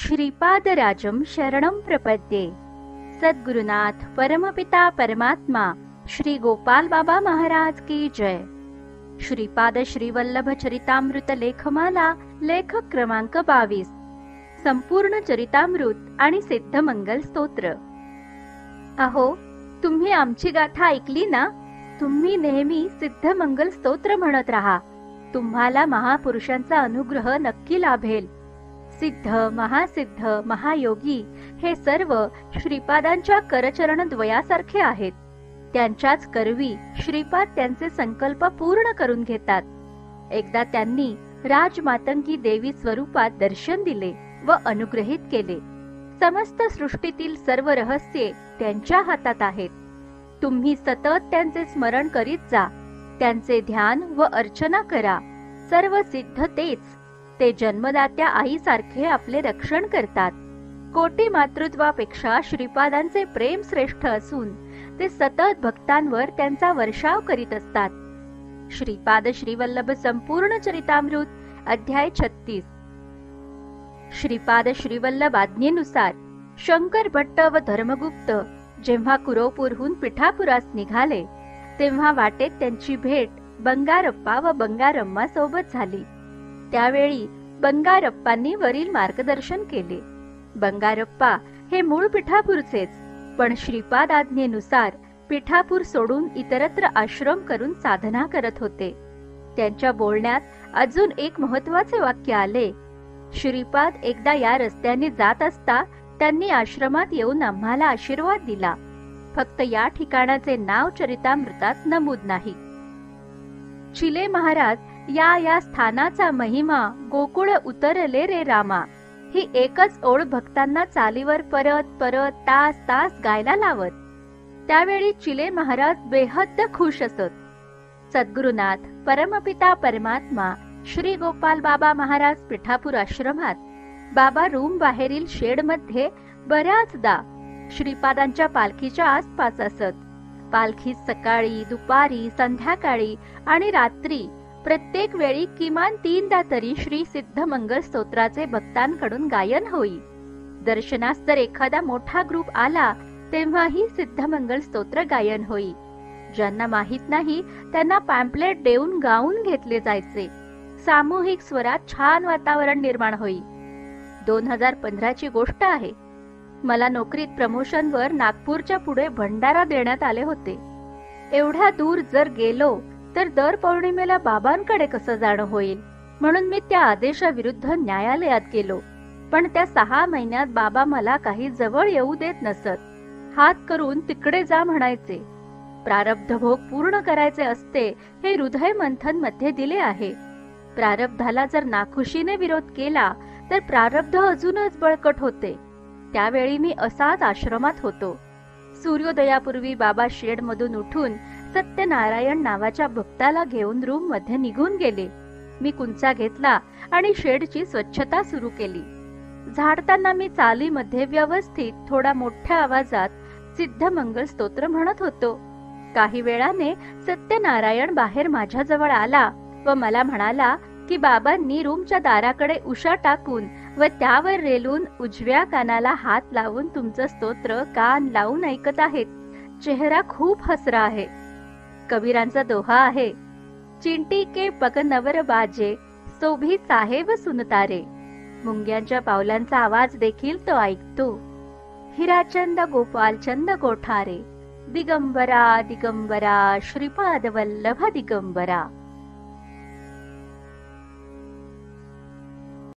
श्रीपादराजं शरणं प्रपद्ये। सद्गुरुनाथ परमपिता परमात्मा श्री गोपाल बाबा महाराज की जय। श्रीपाद श्रीवल्लभ चरितामृत लेखमाला लेखक क्रमांक 22। संपूर्ण चरितामृत आणि सिद्धमंगल स्तोत्र। अहो, तुम्ही आमची गाथा ऐकली ना? तुम्ही नेहमी सिद्धमंगल स्तोत्र म्हणत राहा। तुम्हाला महापुरुषांचा अनुग्रह नक्की लाभेल। सिद्ध, महासिद्ध, महायोगी हे सर्व श्रीपादांच्या करचरण द्वयासारखे आहेत। त्यांच्याच करवी श्रीपाद त्यांचे संकल्प पूर्ण करून घेतात। एकदा त्यांनी राजमातंगी देवी स्वरूपात दर्शन दिले व अनुग्रहित केले। समस्त सृष्टीतील सर्व रहस्ये त्यांच्या हातात आहेत। तुम्ही सतत त्यांचे स्मरण करीत जा, त्यांचे ध्यान व अर्चना करा। सर्व सिद्ध तेच, ते जन्मदात्या आईसारखे आपले रक्षण करतात। कोटी मातृत्वापेक्षा श्रीपादांचे प्रेम श्रेष्ठ असून ते सतत भक्तांवर त्यांचा वर्षाव करीत असतात। श्रीपाद श्रीवल्लभ संपूर्ण चरितामृत अध्याय 36। श्रीपाद श्रीवल्लभ आज्ञेनुसार शंकर भट्ट व धर्मगुप्त जेव्हा कुरोपूरहून पिठापुरास निघाले, तेव्हा वाटेत त्यांची भेट बंगारप्पा व बंगारम्मा सोबत झाली। त्यावेळी बंगारप्पांनी वरील मार्गदर्शन केले। बंगारप्पा हे मूळ पिठापूरचेच, पण श्रीपाद आज्ञेनुसार पिठापूर सोडून इतरत्र आश्रम करून साधना करत होते। त्यांच्या बोलण्यात अजून एक महत्वाचे वाक्य आले। श्रीपाद एकदा या रस्त्याने जात असता त्यांनी आश्रमात येऊन आम्हाला आशीर्वाद दिला। फक्त या ठिकाणाचे नाव चरितामृतात नमूद नाही। चिले महाराज या स्थानाचा महिमा गोकुळ उतरले रे रामा, ही एकच ओळ भक्तांना चालीवर परत परत तास तास गायला लावत। त्यावेळी चिले महाराज बेहद्द खुश असत। सद्गुरुनाथ परमपिता परमात्मा श्री गोपाल बाबा महाराज पिठापूर आश्रमात बाबा रूम बाहेरील शेड मध्ये बऱ्याचदा श्रीपादांच्या पालखीच्या आसपास असत। पालखीत सकाळी, दुपारी, संध्याकाळी आणि रात्री प्रत्येक वेळी किमान 3दा तरी श्री सिद्धमंगल स्तोत्राचे भक्तांकडून गायन होई। दर्शनास जर एखादा मोठा ग्रुप आला तेव्हाही सिद्धमंगल स्तोत्र गायन होई। ज्यांना माहित नाही त्यांना पॅम्पलेट देऊन गाऊन घेतले जायचे। सामूहिक स्वरात छान वातावरण निर्माण होई। 2015 ची गोष्ट आहे। मला नोकरीत प्रमोशनवर नागपूरच्या पुढे भंडारा देण्यात आले होते। एवढ्या दूर जर गेलो तर दर पौर्णिमेला बाबांकडे कसं जाणं होईल, म्हणून मी त्या आदेशाविरुद्ध न्यायालयात गेलो। पण त्या 6 महिन्यात बाबा मला काही जवळ येऊ देत नसत। हात करून तिकडे जा म्हणायचे। प्रारब्ध भोग पूर्ण करायचे असते हे हृदय मंथन मध्ये दिले आहे। प्रारब्धाला जर नाखुशीने विरोध केला तर प्रारब्ध अजूनच बळकट होते। त्यावेळी मी असाच आश्रमात होतो। सूर्योदयापूर्वी बाबा शेड मधून उठून सत्यनारायण नावाच्या भक्ताला घेऊन रूम मध्ये निघून गेले। मी कुंचा घेतला आणि शेडची स्वच्छता सुरू केली। झाडताना मी चालीमध्ये व्यवस्थित थोडा मोठ्या आवाजात सिद्धमंगल स्तोत्र म्हणत होतो। काही वेळाने सत्यनारायण बाहेर माझ्या जवळ आला व मला म्हणाला की बाबांनी रूमच्या दाराकडे उशा टाकून व त्यावर रेलून उजव्या कानाला हात लावून तुमचं स्तोत्र कान लावून ऐकत आहेत। चेहरा खूप हसरा आहे। कबीरांचा दोहा आहे, चिंटी के पग नवर बाजे सोभी साहेब सुनतारे। मुंग्यांच्या पावलांचा आवाज देखील तो ऐकतो। हिराचंद गोपालचंद गोठारे, दिगंबरा दिगंबरा श्रीपाद वल्लभ दिगंबरा।